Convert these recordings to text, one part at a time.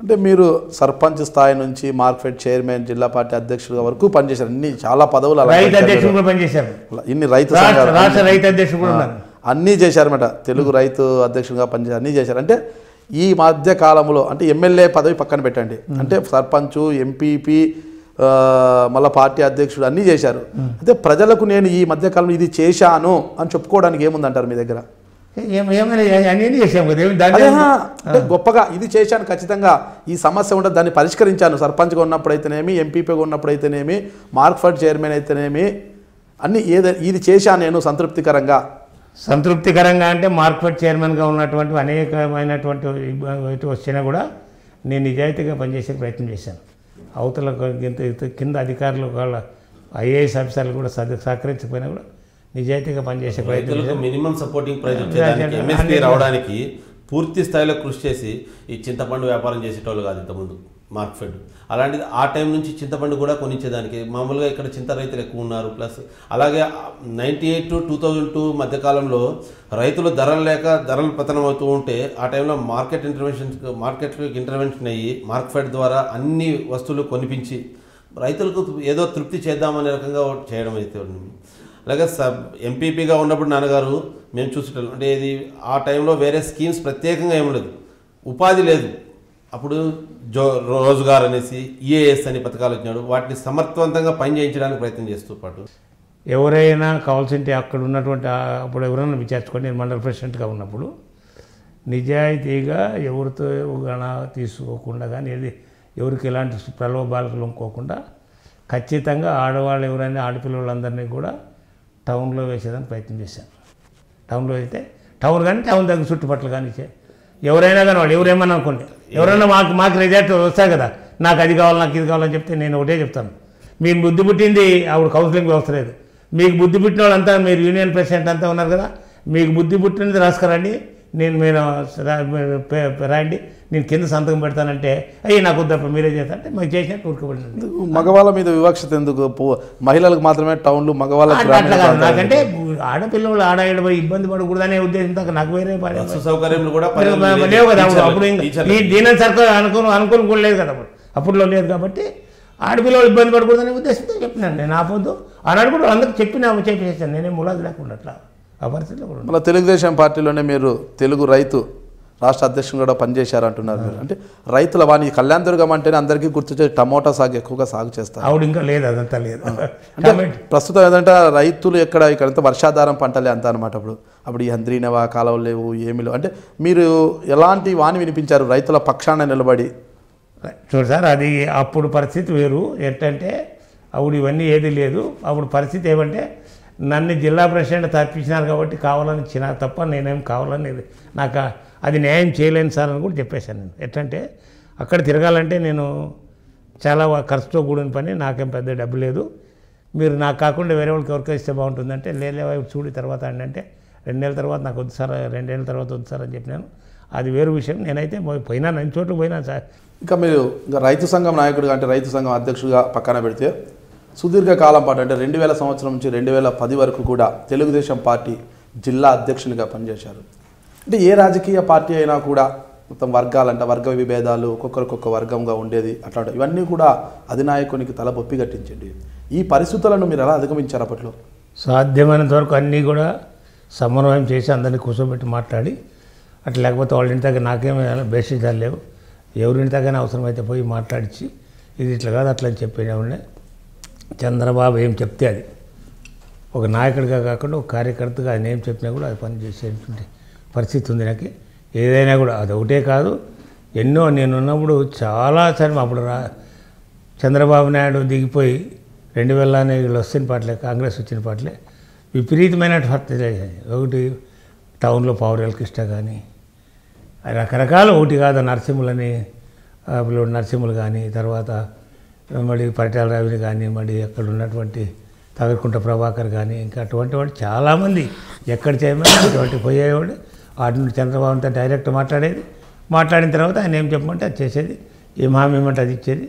అంటే మీరు సర్పంచ్ స్థాయి నుంచి మార్కెట్ చైర్మన్ జిల్లా పార్టీ అధ్యక్షుడిగా వరకు పనిచేశారు. అన్ని చాలా పదవులు రైతు అధ్యక్షుడు కూడా పనిచేశారు. ఇన్ని రైతు రాష్ట్ర రైతు అధ్యక్షుడు కూడా ఉన్నారు. అన్నీ చేశారన్నమాట. తెలుగు రైతు అధ్యక్షుడిగా పనిచేశారు, అన్నీ చేశారు. అంటే ఈ మధ్య కాలంలో అంటే ఎమ్మెల్యే పదవి పక్కన పెట్టండి, అంటే సర్పంచ్, ఎంపీపీ, మళ్ళీ పార్టీ అధ్యక్షుడు అన్నీ చేశారు. అయితే ప్రజలకు నేను ఈ మధ్యకాలంలో ఇది చేశాను అని చెప్పుకోవడానికి ఏముందంటారు మీ దగ్గర? అంటే గొప్పగా ఇది చేశాను, ఖచ్చితంగా ఈ సమస్య ఉంటుంది, దాన్ని పరిష్కరించాను, సర్పంచ్గా ఉన్నప్పుడైతేనేమి, ఎంపీపీగా ఉన్నప్పుడైతేనేమి, మార్క్ఫెడ్ చైర్మన్ అయితేనేమి, అన్ని ఇది చేశాను నేను సంతృప్తికరంగా అంటే మార్క్ఫెడ్ చైర్మన్గా ఉన్నటువంటి అనేకమైనటువంటి వచ్చినా కూడా నేను నిజాయితీగా పనిచేసే ప్రయత్నం చేశాను. అవతల కింద అధికారులు వాళ్ళ ఐఏఎస్ ఆఫీసర్లు కూడా సహకరించకపోయినా కూడా నిజాయితీగా పనిచేసే ప్రయత్నం, మినిమం సపోర్టింగ్ ప్రైస్ వచ్చేదానికి ఎంఎస్పీ రావడానికి పూర్తి స్థాయిలో కృషి చేసి ఈ చింతపండు వ్యాపారం చేసేటోళ్ళు కాదు ఇంతకుముందు మార్క్ఫెడ్. అలాంటిది ఆ టైం నుంచి చింతపండు కూడా కొనిచ్చేదానికి మామూలుగా ఇక్కడ చింత రైతులు ఎక్కువ ఉన్నారు. ప్లస్ అలాగే 98 to 2002 మధ్యకాలంలో రైతులు ధరలు లేక ధరలు పతనం అవుతూ ఉంటే ఆ టైంలో మార్కెట్కి ఇంటర్వెన్షన్ అయ్యి మార్క్ఫెడ్ ద్వారా అన్ని వస్తువులు కొనిపించి రైతులకు ఏదో తృప్తి చేద్దామనే రకంగా చేయడం అయితే ఉంది. అలాగే ఎంపీపీగా ఉన్నప్పుడు నాన్నగారు మేము చూసేటోళ్ళం. అంటే ఇది ఆ టైంలో వేరే స్కీమ్స్ ప్రత్యేకంగా ఏమి లేదు, ఉపాధి లేదు. అప్పుడు రోజ్గార్ అనేసి ఈఏఎస్ అని పథకాలు వచ్చినాడు, వాటిని సమర్థవంతంగా పని చేయించడానికి ప్రయత్నం చేస్తూ పాటు ఎవరైనా కావాల్సింటే అక్కడ ఉన్నటువంటి అప్పుడు ఎవరైనా విచారించుకోండి. నేను మండల ప్రెసిడెంట్గా ఉన్నప్పుడు నిజాయితీగా ఎవరితో తీసుకోకుండా కానీ ఎవరికి ఎలాంటి ప్రలోభాలకు లొంకోకుండా ఖచ్చితంగా ఆడవాళ్ళు ఎవరైనా ఆడపిల్లలందరినీ కూడా టౌన్లో వేసేదానికి ప్రయత్నం చేశాను. టౌన్లో అయితే టౌన్ కానీ టౌన్ దగ్గర చుట్టుపక్కల కానీ ఎవరైనా కానీ వాళ్ళు ఎవరేమన్నా అనుకోండి, ఎవరైనా మాకు రిజల్ట్ వస్తాయి కదా, నాకు అది కావాలి నాకు ఇది కావాలని చెప్తే నేను ఒకటే చెప్తాను, మీకు బుద్ధి పుట్టింది ఆవిడ కౌన్సిలింగ్ వ్యవస్థ లేదు, మీకు బుద్ధి పుట్టిన వాళ్ళంతా మీరు యూనియన్ ప్రెసిడెంట్ అంతా ఉన్నారు కదా, మీకు బుద్ధి పుట్టినది రాసుకురండి, మీరు రాయండి, నేను కింద సంతకం పెడతానంటే అయ్యి నాకు వద్దప్ప మీరే చేస్తా అంటే మాకు చేసినట్టు ఊరుకోబడింది. మగవాళ్ళ మీద వివక్షత ఎందుకు? మహిళలకు మాత్రమే టౌన్లు, మగవాళ్ళకి నాకంటే ఆడపిల్లలు ఆడ ఇబ్బంది పడకూడదనే ఉద్దేశంతో నాకు వేరే సౌకర్యాలు కూడా లేవు కదా. అప్పుడు ఈ దీని సర్కార్ అనుకూలం కూడా లేదు కదా, అప్పుడులో లేదు. కాబట్టి ఆడపిల్లలు ఇబ్బంది పడకూడదనే ఉద్దేశంతో చెప్పినాను. నేను ఆపొద్దు ఆనాడు కూడా అందరికి చెప్పేసాను, నేనే ములాది లేకుండా అట్లా ఆ పరిస్థితిలో కూడా. మళ్ళీ తెలుగుదేశం పార్టీలోనే మీరు తెలుగు రైతు రాష్ట్ర అధ్యక్షుడు కూడా పనిచేశారంటున్నారు మీరు. అంటే రైతుల వాణి కళ్యాణ దుర్గం అంటేనే అందరికీ గుర్తొచ్చే టమోటా సాగు ఎక్కువగా సాగు చేస్తారు. ఆవిడ ఇంకా లేదు, అదంతా లేదు. అంటే ప్రస్తుతం ఏంటంటే రైతులు ఇక్కడంతా వర్షాధారం పంటలే అంతా అనమాట. అప్పుడు ఈ హంద్రీనవా కాలువలు లేవు, ఏమీ లేవు. అంటే మీరు ఎలాంటి వాణి వినిపించారు రైతుల పక్షాన నిలబడి? చూడు సార్, అది అప్పుడు పరిస్థితి వేరు. ఏంటంటే అప్పుడు ఇవన్నీ ఏది లేదు. అప్పుడు పరిస్థితి ఏమంటే నన్ను జిల్లా ప్రెసిడెంట్ తప్పించినారు కాబట్టి కావాలని ఇచ్చిన తప్ప నేనేం కావాలని నాకు అది న్యాయం చేయలేను సార్ అని కూడా చెప్పేశాను. నేను ఎట్లంటే అక్కడ తిరగాలంటే నేను చాలా ఖర్చుతో కూడిన పని, నాకేం పెద్ద డబ్బు లేదు, మీరు నాకు కాకుండా వేరే వాళ్ళకి ఎవరికైనా ఇస్తే బాగుంటుందంటే లేవా చూడి తర్వాత అంటే 2 నెలల తర్వాత నాకు వద్దు సార్, 2 ఏళ్ళ తర్వాత వద్దు సార్ అని చెప్పినాను. అది వేరు విషయం. నేనైతే పోయినాను, అన్ని చోట్ల పోయినాను సార్. ఇంకా మీరు రైతు సంఘం నాయకుడిగా అంటే రైతు సంఘం అధ్యక్షుడిగా పక్కన పెడితే సుదీర్ఘకాలం పాటు అంటే 2000 సంవత్సరం నుంచి 2010 వరకు కూడా తెలుగుదేశం పార్టీ జిల్లా అధ్యక్షునిగా పనిచేశారు. అంటే ఏ రాజకీయ పార్టీ అయినా కూడా మొత్తం వర్గాలంటే వర్గ విభేదాలు, ఒక్కొక్కరికొక్క వర్గంగా ఉండేది, అట్లాంటి ఇవన్నీ కూడా అధినాయకునికి తల బొప్పి కట్టించండి. ఈ పరిస్థితులను మీరు ఎలా అధిగమించారు? అప్పట్లో సాధ్యమైనంత వరకు అన్నీ కూడా సమన్వయం చేసి అందరినీ కూర్చోబెట్టి మాట్లాడి, అట్లా లేకపోతే వాళ్ళ ఇంటి దగ్గర నాకేమీ బేసిజాలు లేవు, ఎవరింటి దగ్గర అవసరమైతే పోయి మాట్లాడించి ఇది ఇట్లా కాదు అట్లా అని చెప్పేవాడిని. చంద్రబాబు ఏం చెప్తే అది ఒక నాయకుడిగా కాకుండా ఒక కార్యకర్తగా ఆయన ఏం చెప్పినా కూడా అది పని చేసేటువంటి పరిస్థితి ఉంది నాకు. ఏదైనా కూడా అది ఒకటే కాదు, ఎన్నో నేనున్నప్పుడు చాలాసార్లు అప్పుడు చంద్రబాబు నాయుడు దిగిపోయి 2000 వీళ్ళు వచ్చిన పాటలే, కాంగ్రెస్ వచ్చిన పాటలే విపరీతమైన ఒకటి టౌన్లో పౌరేల్ కృష్ణ కానీ రకరకాల ఒకటి కాదు నరసింహులని నరసింహులు కానీ, తర్వాత మళ్ళీ పరిటాల రవిని కానీ, మళ్ళీ అక్కడ ఉన్నటువంటి తగరకుంట ప్రభాకర్ కానీ, ఇంకా అటువంటి వాడు చాలామంది ఎక్కడ చేయమని అటువంటి పోయేవాడు. వాటి నుండి చంద్రబాబుతో డైరెక్ట్ మాట్లాడిన తర్వాత ఆయన ఏం చెప్పమంటే అది చేసేది, ఏం హామీ ఇవ్వమంటే అది ఇచ్చేది,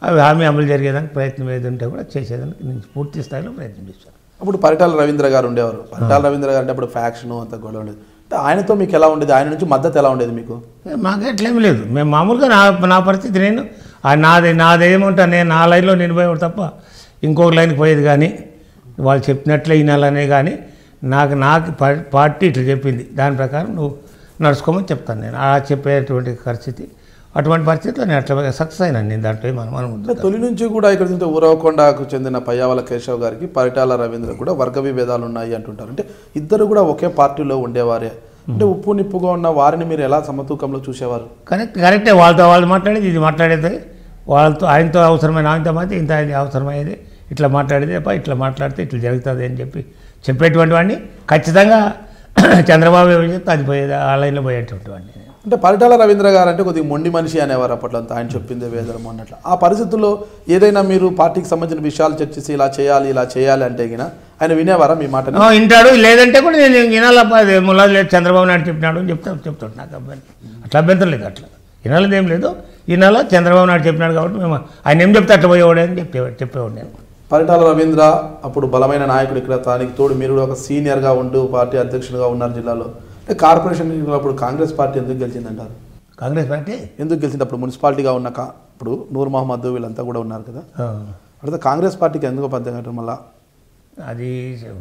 అవి హామీ అమలు జరిగేదానికి ప్రయత్నం ఏది ఉంటే కూడా చేసేదానికి నేను పూర్తి స్థాయిలో ప్రయత్నం చేశాను. అప్పుడు పరిటాల రవీంద్ర గారు ఉండేవారు. పరిటాల రవీంద్ర గారు అంటే అప్పుడు ఫ్యాక్షన్ అంత గొడవ ఉండేది. అంటే ఆయనతో మీకు ఎలా ఉండేది, ఆయన నుంచి మద్దతు ఎలా ఉండేది మీకు? మాకు ఎట్లేం లేదు, మేము మామూలుగా నా పరిస్థితి నేను నాదేమంటా నేను నా లైన్లో నేను పోయేవాడు తప్ప ఇంకొక లైన్కి పోయేది కానీ వాళ్ళు చెప్పినట్లే వినాలనే కానీ నాకు పార్టీ ఇట్లా చెప్పింది దాని ప్రకారం నువ్వు నడుచుకోమని చెప్తాను నేను. అలా చెప్పేటువంటి పరిస్థితి, అటువంటి పరిస్థితిలో నేను అట్లా సక్సెస్ అయినాను నేను దాంట్లో మనం. తొలి నుంచి కూడా ఇక్కడ నుంచి ఉరవకొండకు చెందిన పయ్యావల కేశవ్ గారికి పరిటాల రవీంద్ర కూడా వర్గ విభేదాలు ఉన్నాయి అంటుంటారు. అంటే ఇద్దరు కూడా ఒకే పార్టీలో ఉండేవారే, అంటే ఉప్పు నిప్పుగా ఉన్న వారిని మీరు ఎలా సమతూకంలో చూసేవారు? కరెక్టే, వాళ్ళతో వాళ్ళు మాట్లాడేది ఇది మాట్లాడేది, వాళ్ళతో ఆయనతో అవసరమైన ఆయనతో మాత్రం ఇంత అవసరమయ్యేది ఇట్లా మాట్లాడేది ఇట్లా మాట్లాడితే ఇట్లా జరుగుతుంది అని చెప్పేటువంటి వాడిని ఖచ్చితంగా చంద్రబాబు చెప్తే అది పోయేది ఆ లైన్లో పోయేటువంటి వాడిని. అంటే పరిటాల రవీంద్ర గారు అంటే కొద్దిగా మొండి మనిషి అనేవారు అప్పట్లో, అంతా ఆయన చెప్పిందే వేదరం అన్నట్లు. ఆ పరిస్థితుల్లో ఏదైనా మీరు పార్టీకి సంబంధించిన విషయాలు చర్చిస్తే ఇలా చేయాలి అంటే గిన ఆయన వినేవారా మీ మాట? వింటాడు, లేదంటే కూడా నేను వినాలబ్బా ములా లేదు చంద్రబాబు నాయుడు చెప్పినాడు అని చెప్తాడు నాకు అట్లా అభ్యంతరం లేదు, అట్లా వినాలది ఏం లేదు. ఈనాలో చంద్రబాబు నాయుడు చెప్పినాడు కాబట్టి మేము ఆయన ఏం చెప్తే అట్లా పోయేవాడు అని చెప్పేవాడు నేను. పరిటాల రవీంద్ర అప్పుడు బలమైన నాయకుడు, ఇక్కడ దానికి తోడు మీరు కూడా ఒక సీనియర్గా ఉంటూ పార్టీ అధ్యక్షుడిగా ఉన్నారు జిల్లాలో. అంటే కార్పొరేషన్ అప్పుడు కాంగ్రెస్ పార్టీ ఎందుకు గెలిచిందంటారు? కాంగ్రెస్ పార్టీ ఎందుకు గెలిచింది? అప్పుడు మున్సిపాలిటీగా ఉన్న ఇప్పుడు నూర్ మహమ్మద్ వీళ్ళంతా కూడా ఉన్నారు కదా, అంటే కాంగ్రెస్ పార్టీకి ఎందుకు పద్దెంగంటారు? మళ్ళీ అది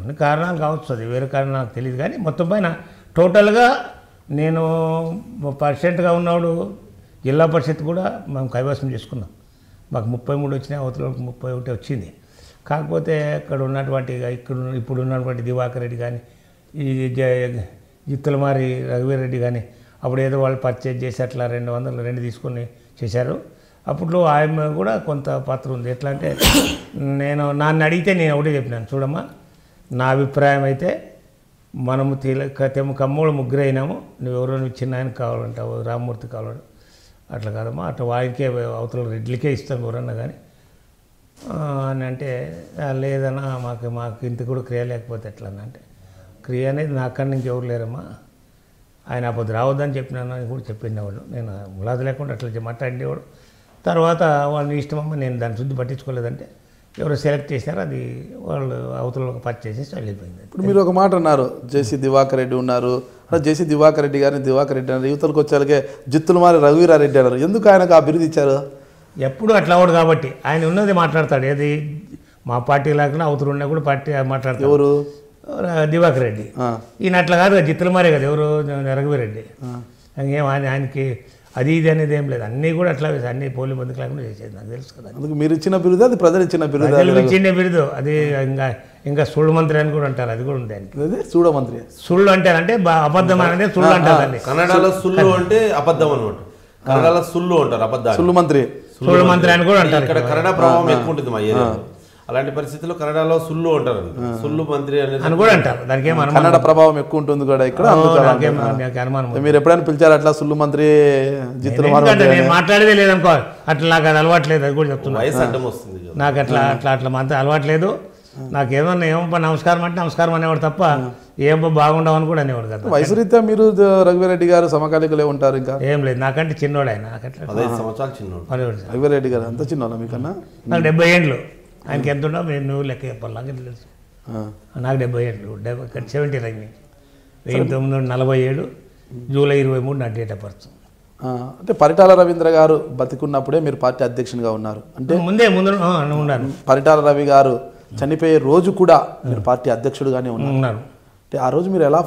కొన్ని కారణాలు కావచ్చు, అది వేరే కారణం నాకు తెలియదు. కానీ మొత్తం పైన టోటల్గా నేను పర్సెంట్గా ఉన్నవాడు జిల్లా పరిషత్ కూడా మేము కైవసం చేసుకున్నాం. మాకు 33 వచ్చినాయి, అవతలకు 31 వచ్చింది. కాకపోతే ఇక్కడ ఉన్నటువంటి ఇప్పుడు ఉన్నటువంటి దివాకర్ రెడ్డి కానీ ఈ జిత్తులమారి రఘువీరెడ్డి కానీ అప్పుడు ఏదో వాళ్ళు పర్చేజ్ చేసి అట్లా 200 తీసుకొని చేశారు. అప్పట్లో ఆయన కూడా కొంత పాత్ర ఉంది. ఎట్లా అంటే నన్ను అడిగితే నేను ఒకటే చెప్పినాను, చూడమ్మా నా అభిప్రాయం అయితే మనము కమ్మోడు ముగ్గురు అయినాము, నువ్వు ఎవరో చిన్న ఆయన కావాలంటావు, రామ్మూర్తి కావాలంట, అట్లా కాదమ్మా అట్లా వాడికే అవతల రెడ్లకే ఇస్తాం ఎవరన్నా కానీ అని అంటే, లేదన్నా మాకు ఇంత కూడా క్రియ లేకపోతే ఎట్లా అంటే, క్రియ అనేది నాకన్నా ఇంకెవరు లేరమ్మా, ఆయన అప్పుడు రావద్దని చెప్పినాను అని కూడా చెప్పినవాడు. నేను ములాది లేకుండా అట్లా మాట్లాడేవాడు. తర్వాత వాళ్ళని ఇష్టమమ్మ, నేను దాన్ని శుద్ధి పట్టించుకోలేదంటే ఎవరు సెలెక్ట్ చేశారు, అది వాళ్ళు అవతల పర్చేస్ చేసి వెళ్ళిపోయింది. ఇప్పుడు మీరు ఒక మాట అన్నారు, జేసీ దివాకర్ రెడ్డి ఉన్నారు, జేసీ దివాకర్ రెడ్డి గారిని దివాకర్ రెడ్డి అన్నారు, యువతలకు వచ్చేలాగే జిత్తులమారి రఘువీరారెడ్డి అన్నారు. ఎందుకు ఆయనకు ఆ బిరుదు ఇచ్చారు? ఎప్పుడు అట్లా అవడు కాబట్టి ఆయన ఉన్నది మాట్లాడతాడు. ఏది మా పార్టీ లేకుండా అవతలు ఉన్నా కూడా పార్టీ మాట్లాడతాడు. ఎవరు? దివాకర్ రెడ్డి. ఈయన అట్లా కాదు, జిత్తులమారే కదా, ఎవరు రఘువీరెడ్డి. ఇంకేం ఆయనకి అది ఇది అనేది ఏం లేదు, అన్నీ కూడా అట్లా అన్ని పోలి బంధుకు లేకుండా చేసేది, నాకు తెలుసు కదా. అందుకు మీరు ఇచ్చిన బిరుదు, అది ప్రజలు ఇచ్చిన బిరుదు, ప్రజలు ఇచ్చిన బిరుదు. అది ఇంకా సుళ్ళు మంత్రి అని కూడా అంటారు, అది కూడా ఉంది ఆయనకి. చూడ మంత్రి సుళ్ళు అంటారంటే అబద్ధం అంటే సుళ్ళు అంటారు. కన్నడలో సుళ్ళు అంటే అబద్ధం అనమాట, కన్నడలో సుళ్ళు అంటారు అబద్ధాలు. సుళ్ళు మంత్రి అని కూడా అంటారు. ఇక్కడ కన్నడ ప్రభావం ఎక్కువ ఉంటుంది మా ఏరియాలో. అలాంటి పరిస్థితుల్లో కన్నడలో సుళ్ళు అంటారు, సుళ్ళు మంత్రి అని కూడా అంటారు. దానికి కన్నడ ప్రభావం ఎక్కువ ఉంటుంది కూడా ఇక్కడ. మీరు ఎప్పుడైనా పిలిచారు అట్లా సుళ్ళు మంత్రి జిత్తులు? నేను మాట్లాడేదే లేదనుకో, అట్లా నాకు అది అలవాట్లేదు, అది కూడా చెప్తున్నా. వయసు అడ్డం వస్తుంది నాకు అట్లా మంత్రి అలవాట్లేదు. నాకేమన్నా ఏమో నమస్కారం అంటే నమస్కారం అనేవాడు తప్ప ఏమో బాగుండవని కూడా అనేవాడు కదా. వయసు రీత్యా మీరు రఘువీరెడ్డి గారు సమకాలికలే ఉంటారు, ఇంకా ఏం లేదు. నాకంటే చిన్నోడు ఆయన, 15 సంవత్సరాలు చిన్నోడు రఘువీరెడ్డి గారు. అంత చిన్నోళ్ళ మీకన్నా? నాకు 70 ఏళ్ళు. ఆయనకి ఎంత ఉండవు నువ్వు లెక్క చెప్పాలి, నాకు తెలుసు. నాకు 70 ఏళ్ళు, 70 రన్నింగ్. 1947 జూలై 23 నా డేట్ ఆఫ్ బర్త్. అంటే పరిటాల రవీంద్ర గారు బతికున్నప్పుడే మీరు పార్టీ అధ్యక్షునిగా ఉన్నారు అంటే? ముందు ఉన్నాను. పరిటాల రవి గారు చనిపోయే రోజు కూడా మీరు పార్టీ అధ్యక్షుడుగానే ఉన్నారు. అంటే ఆ రోజు మీరు ఎలా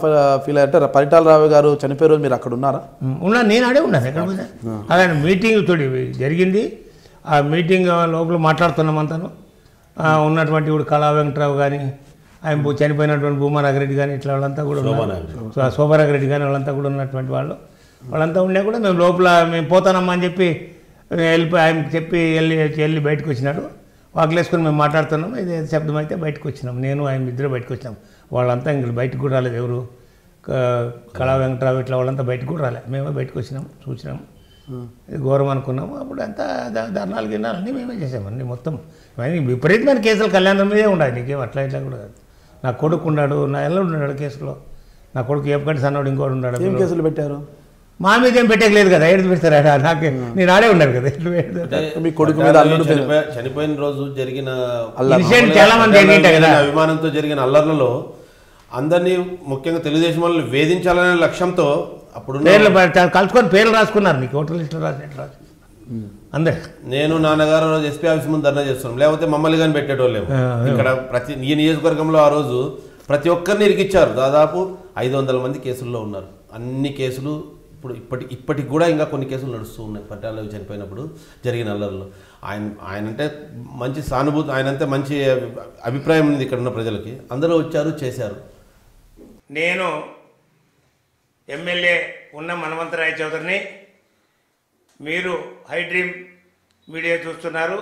ఫీల్ అయ్యారు? పరిటాల రావు గారు చనిపోయే రోజు మీరు అక్కడ ఉన్నారా? ఉన్నాను, నేను ఆడే ఉన్నాను. ఎక్కడ అదే మీటింగ్ తోడి జరిగింది. ఆ మీటింగ్ లోపల మాట్లాడుతున్నాం అంతాను. ఉన్నటువంటి ఇప్పుడు కళా వెంకటరావు కానీ, ఆయన చనిపోయినటువంటి భూమానాగరెడ్డి కానీ, ఇట్లా వాళ్ళంతా కూడా ఉన్నారు. శోభానాగరెడ్డి కానీ వాళ్ళంతా కూడా ఉన్నటువంటి వాళ్ళంతా ఉండే కూడా మేము లోపల మేము పోతానమ్మా అని చెప్పి వెళ్ళిపోయి ఆయనకి చెప్పి వెళ్ళి బయటకు వచ్చినాడు. వాకిలేసుకొని మేము మాట్లాడుతున్నాం. ఇది శబ్దం అయితే బయటకు వచ్చినాం. నేను ఆయన ఇద్దరు బయటకు వచ్చినాం. వాళ్ళంతా ఇంక బయటకు కూడా రాలేదు. ఎవరు కళా వెంకటరావు ఇట్లా వాళ్ళంతా బయటకు కూడా రాలేదు. మేమే బయటకు వచ్చినాం, చూసినాము. ఇది ఘోరం అనుకున్నాము. అప్పుడు అంతా ధర్నాలు గిన్నాలు అన్నీ మేమే చేసామన్నీ. మొత్తం విపరీతమైన కేసులు కళ్యాణం మీదే ఉండాలి. నీకేం అట్లా ఇట్లా కూడా కాదు. నా కొడుకు ఉన్నాడు, నా ఎల్ల ఉన్నాడు కేసులో. నా కొడుకు ఏపకంటే సన్నోడు ఇంకోటి ఉన్నాడు. ఏం కేసులు పెట్టారు? మా మీద ఏం పెట్టలేదు కదా, ఏడు పెడతారా? నాకే నేను ఆడే ఉన్నాను కదా. మీ కొడుకు మీద చనిపోయిన రోజు జరిగిన చాలా మంది అభిమానంతో జరిగిన అల్లర్లలో అందరినీ ముఖ్యంగా తెలుగుదేశం వాళ్ళని వేధించాలనే లక్ష్యంతో అప్పుడు పేర్లు కలుసుకొని పేర్లు రాసుకున్నారు నీకు ఓటర్ లిస్టులో రాసినట్టు రాసి అందరు. నేను నాన్నగారు రోజు ఎస్పీ ఆఫీస్ ముందు ధర్నా చేస్తున్నాం, లేకపోతే మమ్మల్ని కానీ పెట్టేటోళ్ళేము. ఇక్కడ ఈ నియోజకవర్గంలో ఆ రోజు ప్రతి ఒక్కరిని ఇరికిచ్చారు. దాదాపు 500 మంది కేసుల్లో ఉన్నారు. అన్ని కేసులు ఇప్పటికి కూడా ఇంకా కొన్ని కేసులు నడుస్తూ ఉన్నాయి. పట్టాలు చనిపోయినప్పుడు జరిగిన అల్లర్లు. ఆయనంటే మంచి సానుభూతి, ఆయనంటే మంచి అభిప్రాయం ఉంది ఇక్కడ ఉన్న ప్రజలకి. అందరూ వచ్చారు, చేశారు. నేను ఎమ్మెల్యే ఉన్న మనవంతరాయ చౌదరిని, మీరు హై డ్రీమ్ మీడియా చూస్తున్నారు.